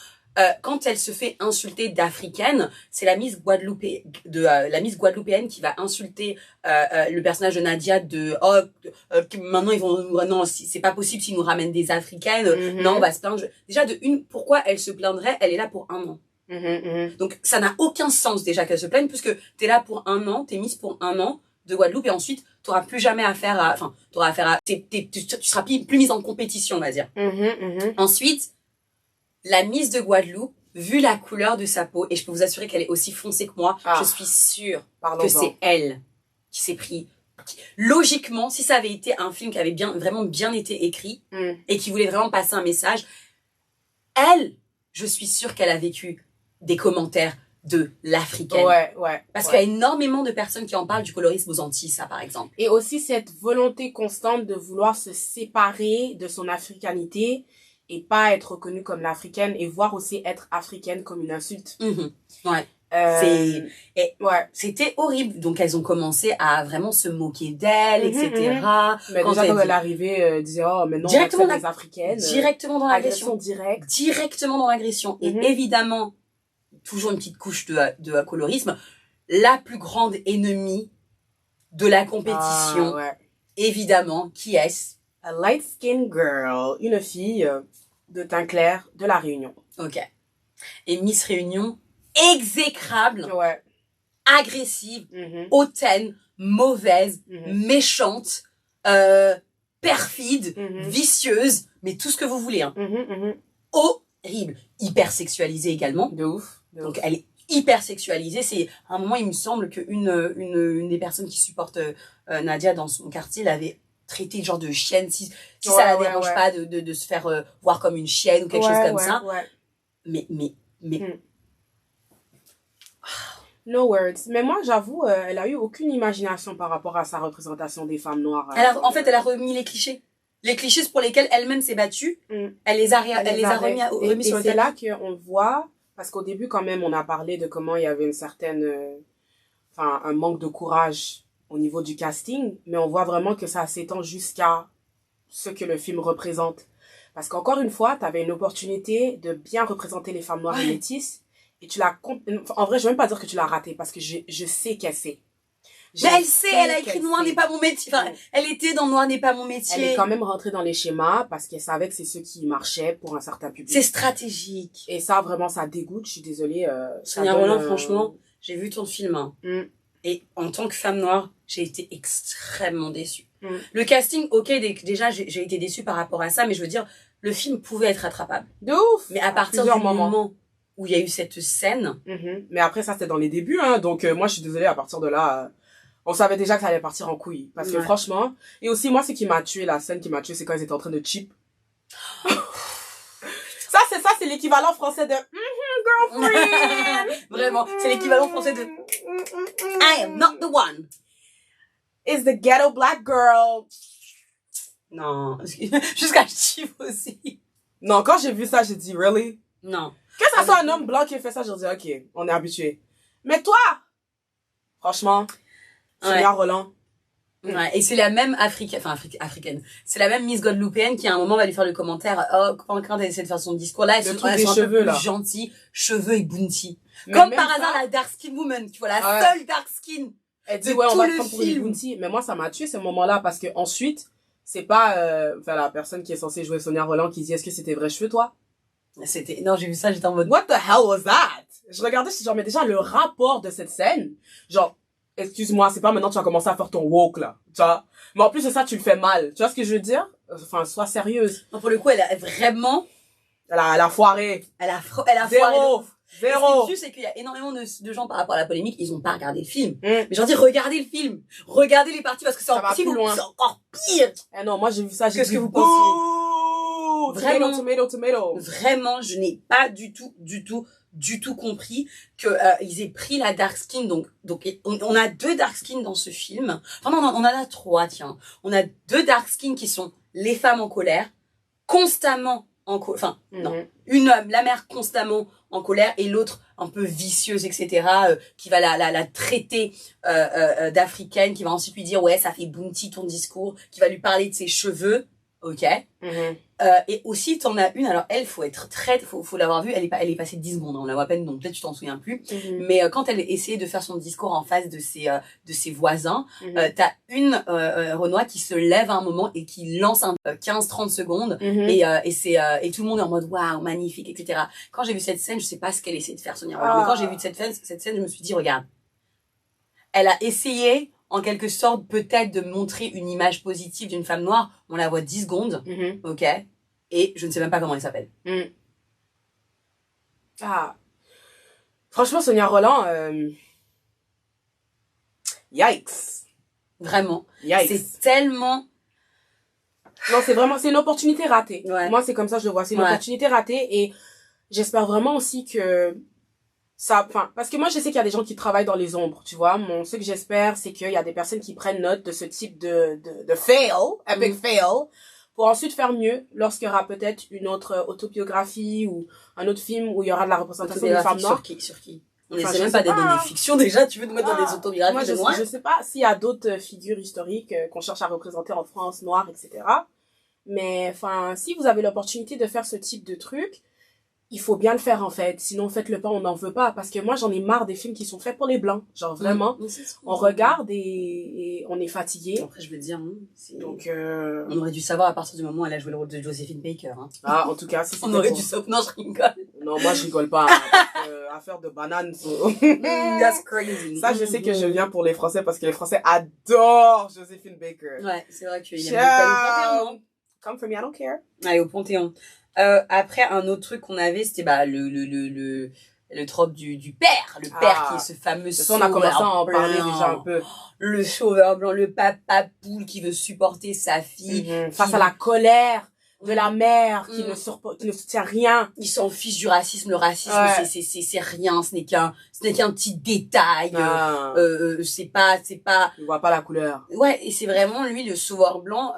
quand elle se fait insulter d'africaine, c'est la Miss Guadeloupéenne qui va insulter le personnage de Nadia maintenant ils vont non c'est pas possible s'ils nous ramènent des africaines, non on va se plaindre. Déjà pourquoi elle se plaindrait? Elle est là pour 1 an. Donc ça n'a aucun sens déjà qu'elle se plaigne puisque t'es là pour 1 an, t'es Miss pour 1 an de Guadeloupe et ensuite t'auras plus jamais affaire à tu seras plus mise en compétition on va dire. Ensuite la Miss de Guadeloupe, vu la couleur de sa peau, et je peux vous assurer qu'elle est aussi foncée que moi, je suis sûre que c'est elle qui s'est pris. Logiquement, si ça avait été un film qui avait vraiment bien été écrit, et qui voulait vraiment passer un message, elle, je suis sûre qu'elle a vécu des commentaires de l'africaine. Parce qu'il y a énormément de personnes qui en parlent du colorisme aux Antilles, ça par exemple. Et aussi cette volonté constante de vouloir se séparer de son africanité, et pas être reconnue comme l'africaine et voir aussi être africaine comme une insulte. C'était horrible. Donc elles ont commencé à vraiment se moquer d'elle, etc. Mais quand déjà quand elle arrivait, elle disait oh mais non, directement on des africaines. Directement dans l'agression. Directement dans l'agression. Et évidemment, toujours une petite couche de colorisme, la plus grande ennemie de la compétition, évidemment, qui est-ce? A light-skinned girl, une fille de teint clair de la Réunion. Ok. Et Miss Réunion, exécrable, agressive, hautaine, mauvaise, méchante, perfide, vicieuse, mais tout ce que vous voulez. Hein. Horrible. Hyper sexualisée également. De ouf. Donc elle est hyper sexualisée. C'est à un moment, il me semble qu'une des personnes qui supportent Nadia dans son quartier l'avait traité genre de chienne, si ça la dérange pas de se faire voir comme une chienne ou quelque chose comme ça. Mais No words. Mais moi, j'avoue, elle a eu aucune imagination par rapport à sa représentation des femmes noires. En fait, elle a remis les clichés. Les clichés pour lesquels elle-même s'est battue, elle les a remis sur le c'est tapis. là qu'on voit, parce qu'au début, quand même, on a parlé de comment il y avait une certaine, un manque de courage au niveau du casting, mais on voit vraiment que ça s'étend jusqu'à ce que le film représente. Parce qu'encore une fois, tu avais une opportunité de bien représenter les femmes noires et métisses, et tu l'as, en vrai, je vais même pas dire que tu l'as raté, parce que je sais qu'elle sait. Mais elle sait, elle a écrit Noir n'est pas mon métier. Enfin, elle était dans Noir n'est pas mon métier. Elle est quand même rentrée dans les schémas parce qu'elle savait que c'est ce qui marchait pour un certain public. C'est stratégique. Et ça, vraiment, ça dégoûte. Je suis désolée. Sonia Rolland, franchement, j'ai vu ton film. Hein. Et en tant que femme noire, j'ai été extrêmement déçue. Le casting, ok, déjà, j'ai été déçue par rapport à ça, mais je veux dire, le film pouvait être rattrapable. De ouf! Mais à partir du moment où il y a eu cette scène... Mais après, ça, c'était dans les débuts, hein. Donc, moi, je suis désolée, à partir de là... on savait déjà que ça allait partir en couille. Parce que franchement... Et aussi, moi, ce qui m'a tué, la scène qui m'a tué, c'est quand ils étaient en train de cheap. ça, c'est l'équivalent français de... girlfriend! Vraiment, c'est l'équivalent français de... I am not the one. Is the ghetto black girl. Non, jusqu'à cheap aussi. Non, quand j'ai vu ça, j'ai dit, really? Non. Que ça soit un homme blanc qui fait ça, j'ai dit, ok, on est habitué. Mais toi, franchement, Sonia Rolland. Ouais, et c'est la même africaine. C'est la même Miss Guadeloupéenne qui à un moment va lui faire le commentaire, quand elle essaie de faire son discours là, elle truc des cheveux, là. Gentille, cheveux et bounty. Mais comme par ça, hasard la dark skin woman, tu vois, la seule dark skin. Elle dit, on va te prendre pour une bounty. Mais moi, ça m'a tué ce moment-là parce que ensuite, c'est pas, la personne qui est censée jouer Sonia Rolland qui dit, est-ce que c'était vrai cheveux, toi? Non, j'ai vu ça, j'étais en mode, what the hell was that? Je regardais, je suis genre, mais déjà, le rapport de cette scène, genre, excuse-moi, c'est pas maintenant que tu vas commencer à faire ton woke, là, tu vois. Mais en plus de ça, tu le fais mal. Tu vois ce que je veux dire? Enfin, sois sérieuse. Non, pour le coup, elle a vraiment... Elle a foiré. Elle a Zéro. foiré. Zéro. Et ce qui me tue, c'est qu'il y a énormément de gens par rapport à la polémique, ils ont pas regardé le film. Mais j'en dis, regardez le film. Regardez les parties parce que c'est encore pire. Eh non, moi, j'ai vu ça, j'ai dit, qu'est-ce que vous pensiez? Vraiment, tomato. Vraiment, je n'ai pas du tout compris que ils aient pris la dark skin. Donc on a 2 dark skins dans ce film. Enfin non, on en a 3, tiens. On a 2 dark skins qui sont les femmes en colère, constamment en colère. Enfin non, la mère constamment en colère et l'autre un peu vicieuse, etc. Qui va la traiter d'africaine, qui va ensuite lui dire ouais ça fait bounty ton discours, qui va lui parler de ses cheveux. Ok. Et aussi, t'en as une, alors elle, faut l'avoir vue, elle est passée 10 secondes, on la voit à peine, donc peut-être tu t'en souviens plus. Mais quand elle essayait de faire son discours en face de ses voisins, t'as une Renoir qui se lève à un moment et qui lance 15-30 secondes, et tout le monde est en mode waouh, magnifique, etc. Quand j'ai vu cette scène, je sais pas ce qu'elle essayait de faire, Sonia Rolland, mais quand j'ai vu cette scène, je me suis dit, regarde, elle a essayé en quelque sorte peut-être de montrer une image positive d'une femme noire, on la voit 10 secondes, ok, et je ne sais même pas comment elle s'appelle. Franchement, Sonia Rolland, yikes. Vraiment. Yikes. C'est tellement... Non, c'est une opportunité ratée. Ouais. Moi, c'est comme ça que je le vois, c'est une opportunité ratée, et j'espère vraiment aussi que parce que moi, je sais qu'il y a des gens qui travaillent dans les ombres, tu vois. Ce que j'espère, c'est qu'il y a des personnes qui prennent note de ce type de fail, epic fail, pour ensuite faire mieux lorsqu'il y aura peut-être une autre autobiographie ou un autre film où il y aura de la représentation des femmes noires. Sur qui? On essaie même pas d'être dans des fictions déjà, tu veux nous mettre dans des autobiographies moi, je sais pas s'il y a d'autres figures historiques qu'on cherche à représenter en France, noires, etc. Mais, si vous avez l'opportunité de faire ce type de truc, il faut bien le faire en fait, sinon faites-le pas, on n'en veut pas, parce que moi j'en ai marre des films qui sont faits pour les blancs, genre vraiment, on regarde et on est fatigué. Après je veux dire, donc on aurait dû savoir à partir du moment où elle a joué le rôle de Josephine Baker. Hein. Ah, en tout cas, si on aurait dû savoir. Non, je rigole. Non, moi je rigole pas, parce que, affaire de banane. That's crazy. Ça, je sais que je viens pour les Français parce que les Français adorent Josephine Baker. Ouais, c'est vrai qu'il y a au Panthéon. Come for me, I don't care. Allez, au Panthéon. Après, un autre truc qu'on avait, c'était le trope du père, le père qui est ce fameux sauveur blanc. On a commencé à en parler déjà un peu. Le sauveur blanc, le papa poule qui veut supporter sa fille. Face à la colère de la mère qui ne soutient rien. Ils s'en fichent du racisme. Le racisme, c'est rien. Ce n'est qu'un petit détail. C'est pas. Il voit pas la couleur. Ouais, et c'est vraiment lui, le sauveur blanc,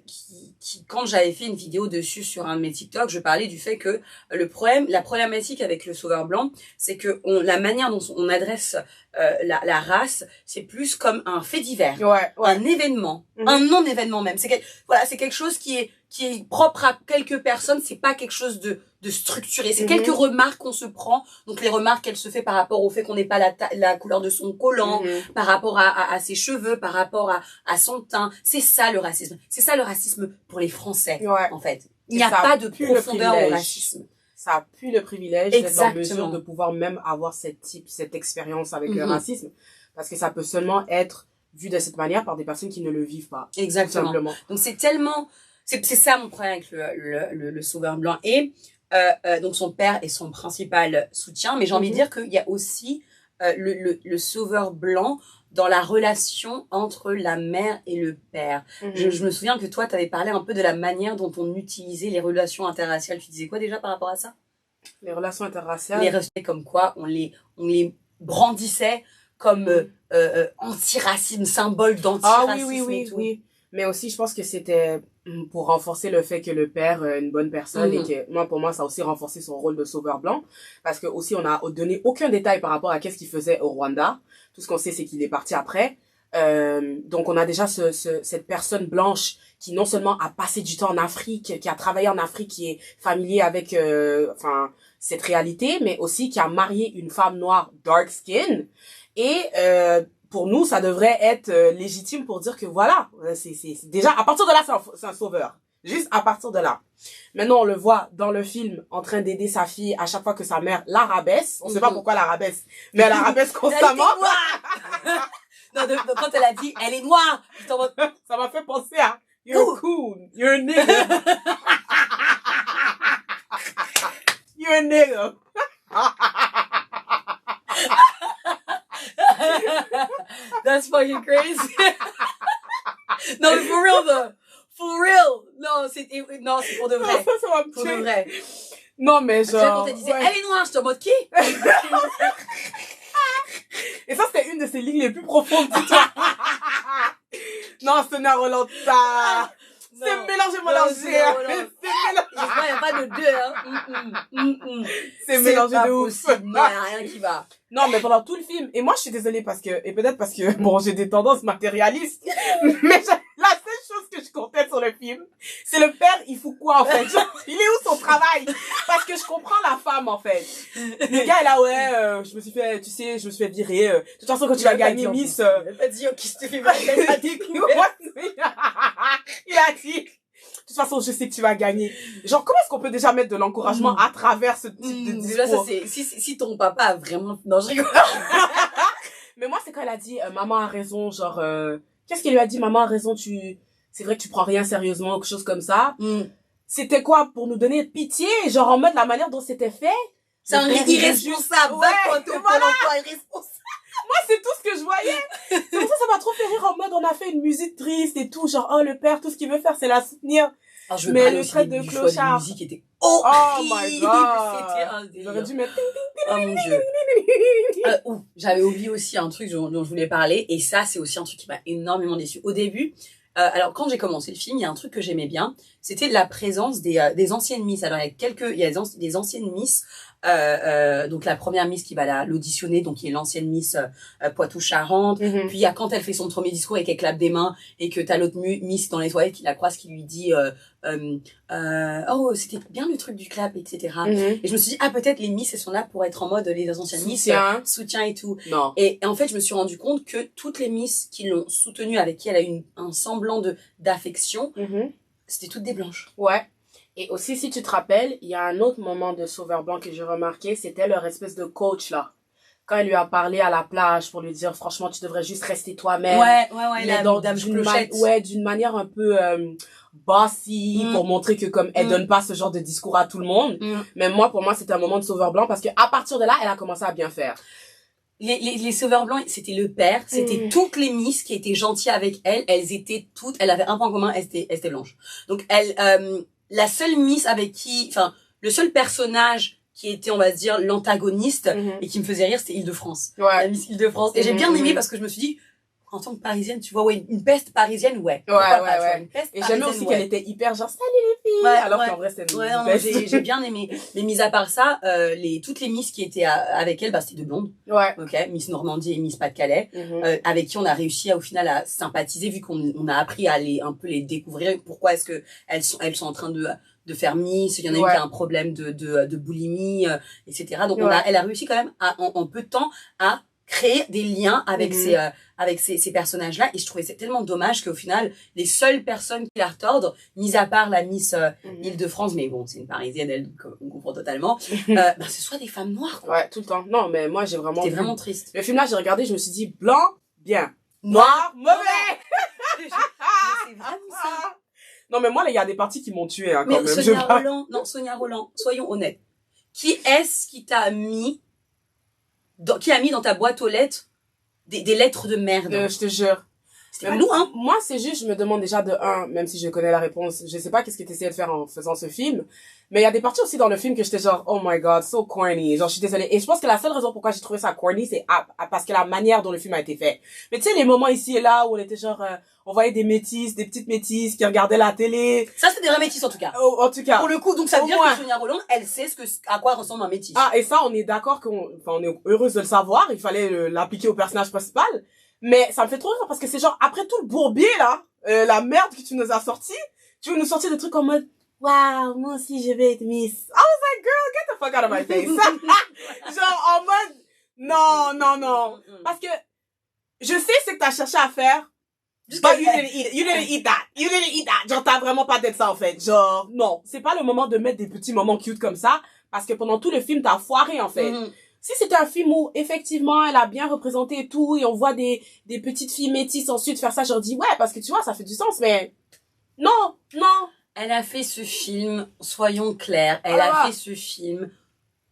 qui, quand j'avais fait une vidéo dessus sur un de mes TikTok, je parlais du fait que la problématique avec le sauveur blanc, c'est que la manière dont on adresse la race, c'est plus comme un fait divers, un événement, un non-événement même. C'est quelque chose qui est propre à quelques personnes. C'est pas quelque chose de structuré. C'est quelques remarques qu'on se prend. Donc les remarques qu'elle se fait par rapport au fait qu'on n'ait pas la couleur de son collant, par rapport à ses cheveux, par rapport à son teint. C'est ça le racisme. C'est ça le racisme pour les Français, en fait. Il n'y a pas de profondeur au racisme. Ça pue le privilège d'être en mesure de pouvoir même avoir cette expérience avec le racisme. Parce que ça peut seulement être vu de cette manière par des personnes qui ne le vivent pas. Exactement. Tout simplement. Donc c'est tellement, c'est ça mon problème avec le sauveur blanc. Et, donc son père est son principal soutien. Mais j'ai envie de dire qu'il y a aussi, le sauveur blanc dans la relation entre la mère et le père. Je me souviens que toi, tu avais parlé un peu de la manière dont on utilisait les relations interraciales. Tu disais quoi déjà par rapport à ça? Les relations interraciales. Les relations comme quoi on les brandissait comme anti-racisme, symbole d'anti-racisme et tout. Oui. Mais aussi, je pense que c'était pour renforcer le fait que le père est une bonne personne et que pour moi, ça a aussi renforcé son rôle de sauveur blanc parce que aussi, on n'a donné aucun détail par rapport à qu'est-ce qu'il faisait au Rwanda. Tout ce qu'on sait, c'est qu'il est parti après. Donc, on a déjà cette personne blanche qui non seulement a passé du temps en Afrique, qui a travaillé en Afrique, qui est familier avec cette réalité, mais aussi qui a marié une femme noire dark skin. Et pour nous, ça devrait être légitime pour dire que voilà, c'est déjà à partir de là, c'est un sauveur. Juste à partir de là. Maintenant, on le voit dans le film en train d'aider sa fille à chaque fois que sa mère la rabaisse. On sait pas pourquoi la rabaisse, mais elle la rabaisse constamment. Non, quand elle a dit elle est noire, ça m'a fait penser à you're cool, you're a nigga. You're a nigga. That's fucking crazy. Non, mais for real, though. For real. Non, c'est pour de vrai. Ça va me pour tuer. de vrai. Non, mais genre. Quand elle disait, elle est noire, je te mode qui? Et ça, c'était une de ses lignes les plus profondes de toi. Non, ce n'est Rolanta. C'est mélangé. Il n'y a pas de deux, hein. C'est mélangé de ouf. Non, il n'y a rien qui va. Non, mais pendant tout le film, et moi, je suis désolée peut-être parce que, bon, j'ai des tendances matérialistes, mais la seule chose que je comptais sur le film, c'est le père, il fout quoi, en fait? Il est où son travail? Parce que je comprends la femme, en fait. Le gars est là, je me suis fait virer, de toute façon, quand tu vas gagner Miss, Il a pas dit, qui se fait mal, il a découvert. Il a dit, de toute façon, je sais que tu vas gagner. Genre, comment est-ce qu'on peut déjà mettre de l'encouragement à travers ce type de discours? Là, ça, c'est, si ton papa a vraiment, non, je rigole. Mais moi, c'est quand elle a dit, maman a raison, genre, qu'est-ce qu'elle lui a dit, maman a raison, c'est vrai que tu prends rien sérieusement, quelque chose comme ça. C'était quoi, pour nous donner pitié, genre, en mode la manière dont c'était fait? C'est un irresponsable, irresponsable. Moi, c'est tout ce que je voyais. C'est pour ça m'a trop fait rire en mode, on a fait une musique triste et tout, genre, oh, le père, tout ce qu'il veut faire, c'est la soutenir. Alors, je veux mais le trait de clochard. La musique était horrible. Oh my god. C'était un délire. J'aurais dû mettre. Oh mon dieu. J'avais oublié aussi un truc dont je voulais parler, et ça, c'est aussi un truc qui m'a énormément déçu. Au début, alors quand j'ai commencé le film, il y a un truc que j'aimais bien, c'était la présence des anciennes Miss. Alors il y a des anciennes Miss, donc la première Miss qui va l'auditionner, donc qui est l'ancienne Miss Poitou-Charentes. Puis il y a quand elle fait son premier discours et qu'elle clappe des mains et que t'as l'autre Miss dans les toilettes qui la croise, qui lui dit oh c'était bien le truc du clap, etc. Et je me suis dit peut-être les Miss elles sont là pour être en mode les anciennes Miss soutien et tout. Non. Et en fait je me suis rendu compte que toutes les Miss qui l'ont soutenue, avec qui elle a eu un semblant d'affection, c'était toutes des blanches. Ouais. Et aussi, si tu te rappelles, il y a un autre moment de Sauveur Blanc que j'ai remarqué, c'était leur espèce de coach, là. Quand elle lui a parlé à la plage pour lui dire, franchement, tu devrais juste rester toi-même. Ouais, la dame clochette. D'une manière un peu bossy, pour montrer que comme elle donne pas ce genre de discours à tout le monde. Mais pour moi, c'était un moment de Sauveur Blanc parce que à partir de là, elle a commencé à bien faire. Les sauveurs blancs, c'était le père, c'était toutes les Miss qui étaient gentilles avec elle, elles étaient toutes, elles avaient un point commun, elles étaient blanches. Donc la seule Miss avec qui, enfin, le seul personnage qui était, on va dire, l'antagoniste et qui me faisait rire, c'était Île-de-France. Ouais. La Miss Île-de-France. Et j'ai bien aimé parce que je me suis dit, en tant que parisienne, tu vois, ouais, une peste parisienne, ouais. Pourquoi pas, tu vois, une peste Et j'aimais parisienne, aussi ouais. qu'elle était hyper genre, salut les filles! Ouais, Alors ouais. qu'en vrai, c'était une Ouais, non, peste. j'ai bien aimé. Mais mis à part ça, toutes les Miss qui étaient avec elle, bah, c'était deux blondes. Ouais. Ok, Miss Normandie et Miss Pas-de-Calais, avec qui on a réussi au final à sympathiser, vu qu'on a appris à un peu les découvrir. Pourquoi est-ce que elles sont en train de faire Miss, il y en a une qui a un problème de boulimie, etc. Donc elle a réussi quand même en peu de temps à créer des liens avec ces personnages-là, et je trouvais c'est tellement dommage qu'au final les seules personnes qui la retordent, mis à part la Miss Île-de-France, mais bon c'est une parisienne, elle on comprend totalement, bah ce soit des femmes noires, quoi. Ouais, tout le temps. Non, mais moi j'ai vraiment C'était vraiment triste. le film là, j'ai regardé, je me suis dit blanc, bien, noir, mauvais. C'est vraiment ça. Non, mais moi, il y a des parties qui m'ont tué, hein, Mais quand même. Sonia Roland, soyons honnêtes. Qui est-ce qui t'a mis qui a mis dans ta boîte aux lettres des lettres de merde? Je te jure. C'était pas nous, hein. Moi, c'est juste, je me demande déjà de un, même si je connais la réponse, je sais pas qu'est-ce que t'essayais de faire en faisant ce film, mais il y a des parties aussi dans le film que j'étais genre, oh my god, so corny. Genre, je suis désolée. Et je pense que la seule raison pourquoi j'ai trouvé ça corny, c'est parce que la manière dont le film a été fait. Mais tu sais, les moments ici et là où on était genre, on voyait des métisses, des petites métisses qui regardaient la télé. Ça, c'est des vrais métis, en tout cas. En tout cas. Pour le coup, donc ça veut Au dire moins. que Sonia Roland, elle sait à quoi ressemble un métis. Ah, et ça, on est d'accord on est heureuse de le savoir. Il fallait l'appliquer au personnage principal. Mais ça me fait trop rire parce que c'est genre, après tout le bourbier, là, la merde que tu nous as sorti, tu veux nous sortir des trucs en mode, waouh, moi aussi je vais être Miss. I was like, girl, get the fuck out of my face. Genre, en mode, non. Parce que, je sais ce que t'as cherché à faire. But you didn't eat that. Genre, t'as vraiment pas d'être ça, en fait. Genre, non. C'est pas le moment de mettre des petits moments cute comme ça. Parce que pendant tout le film, t'as foiré, en fait. Si c'était un film où, effectivement, elle a bien représenté et tout, et on voit des petites filles métisses ensuite faire ça, je leur dis, ouais, parce que tu vois, ça fait du sens, mais non. Elle a fait ce film, soyons clairs, elle a fait ce film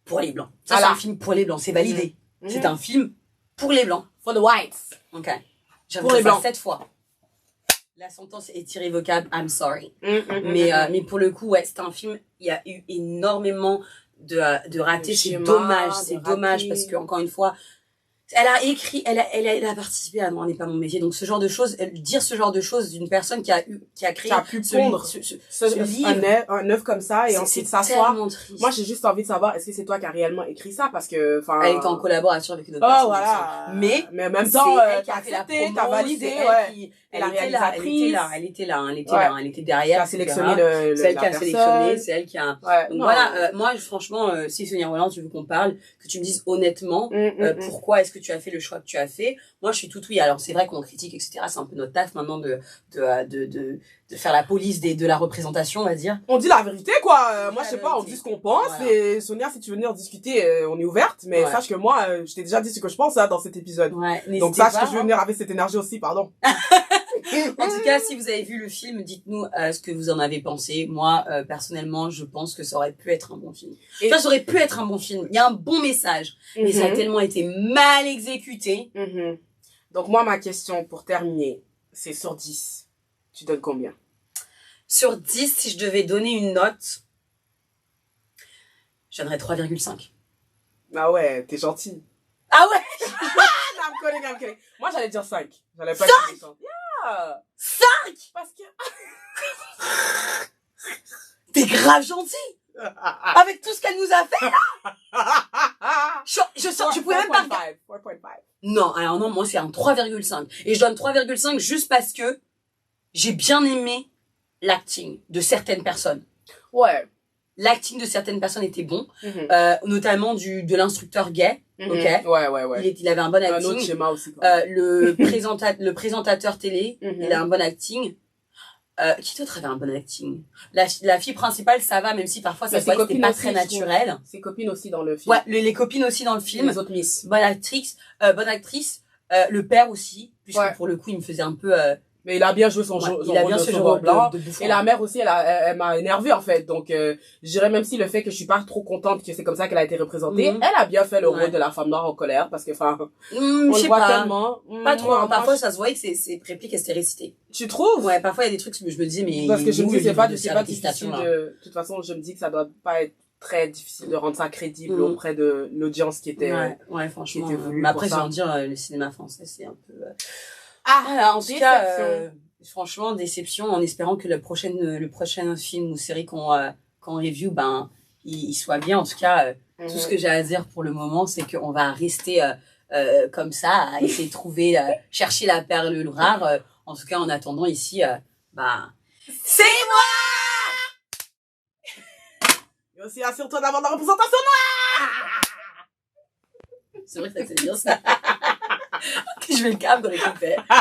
pour les Blancs. Ça, c'est un film pour les Blancs, c'est validé. C'est un film pour les Blancs. For the whites. Ok. J'ai Pour les Blancs. 7 fois. La sentence est irrévocable, I'm sorry. Mais pour le coup, ouais, c'est un film, il y a eu énormément de ratés, c'est dommage parce que encore une fois elle a écrit, elle a participé à Non n'est pas mon métier, donc ce genre de choses, dire ce genre de choses d'une personne qui a créé, qui a pu pondre ce livre, un œuvre comme ça et ensuite s'asseoir. Moi j'ai juste envie de savoir, est-ce que c'est toi qui as réellement écrit ça, parce que enfin elle était en collaboration avec une autre personne, voilà. Mais en même temps t'as accepté, t'as validé, elle était là, elle était derrière, elle a sélectionné c'est elle qui a sélectionné, c'est elle qui a donc voilà, moi franchement si Sonia Roland tu veux qu'on parle, que tu me dises honnêtement pourquoi est-ce que tu as fait le choix que tu as fait. Moi je suis tout oui. Alors c'est vrai qu'on critique, etc., c'est un peu notre taf maintenant de faire la police de la représentation, on va dire. On dit la vérité, quoi. Moi je sais pas, on dit ce qu'on pense, et Sonia, si tu veux venir discuter, on est ouverte, mais sache que moi je t'ai déjà dit ce que je pense dans cet épisode. Donc sache que je veux venir avec cette énergie aussi, pardon. En tout cas, si vous avez vu le film, dites-nous ce que vous en avez pensé. Moi, personnellement, je pense que ça aurait pu être un bon film. Enfin, ça aurait pu être un bon film. Il y a un bon message, mais ça a tellement été mal exécuté. Donc moi, ma question pour terminer, c'est sur 10. Tu donnes combien? Sur 10, si je devais donner une note, je donnerais 3,5. Ah ouais, t'es gentil. Ah ouais. I'm kidding. Moi, j'allais dire 5. J'allais pas 5? dire 5? Parce que... T'es grave gentil. Avec tout ce qu'elle nous a fait, là. Je pouvais même pas... 4.5. Non, alors non, moi c'est un 3,5. Et je donne 3,5 juste parce que j'ai bien aimé l'acting de certaines personnes. Ouais. L'acting de certaines personnes était bon, notamment de l'instructeur gay. Ok. Ouais. Il avait un bon acting. Un autre schéma aussi. Quoi. Le présentateur télé, il a un bon acting. Qui d'autre avait un bon acting? La fille principale, ça va, même si parfois ça c'était pas très naturel. Ses copines aussi dans le film. Ouais, les copines aussi dans le film. Les autres miss. Bonne actrice. Le père aussi, puisque pour le coup, il me faisait un peu Mais il a bien joué son, Ouais, son il a rôle bien de ce sauveur rôle blanc. de bouffon. Et la mère aussi, elle m'a énervée, en fait. Donc, je dirais même si le fait que je suis pas trop contente que c'est comme ça qu'elle a été représentée, Mhm. elle a bien fait le Ouais. rôle de la femme noire en colère, parce que, enfin, Je on le sais voit pas. tellement. Pas trop, hein. Moi, Parfois, ça se voyait que ces répliques, elles s'étaient récitées. tu trouves? Ouais, parfois, il y a des trucs que je me dis, mais. Parce que je me dis, c'est pas de difficile de toute façon, je me dis que ça doit pas être très difficile de rendre ça crédible Mhm. auprès de l'audience qui était, Ouais, franchement. qui était voulu Mais pour après, ça. j'ai envie de dire, le cinéma français, c'est un peu. Ah, Voilà, en tout cas, déception. franchement, déception, en espérant que le prochain film ou série qu'on review, ben, il soit bien. En tout cas, tout ce que j'ai à dire pour le moment, c'est qu'on va rester comme ça, à essayer de trouver, chercher la perle rare. En tout cas, en attendant, ici, bah, c'est Et aussi, assure-toi d'avoir de la représentation noire! C'est vrai que ça, c'est bien ça. Je vais le câble dans les copains.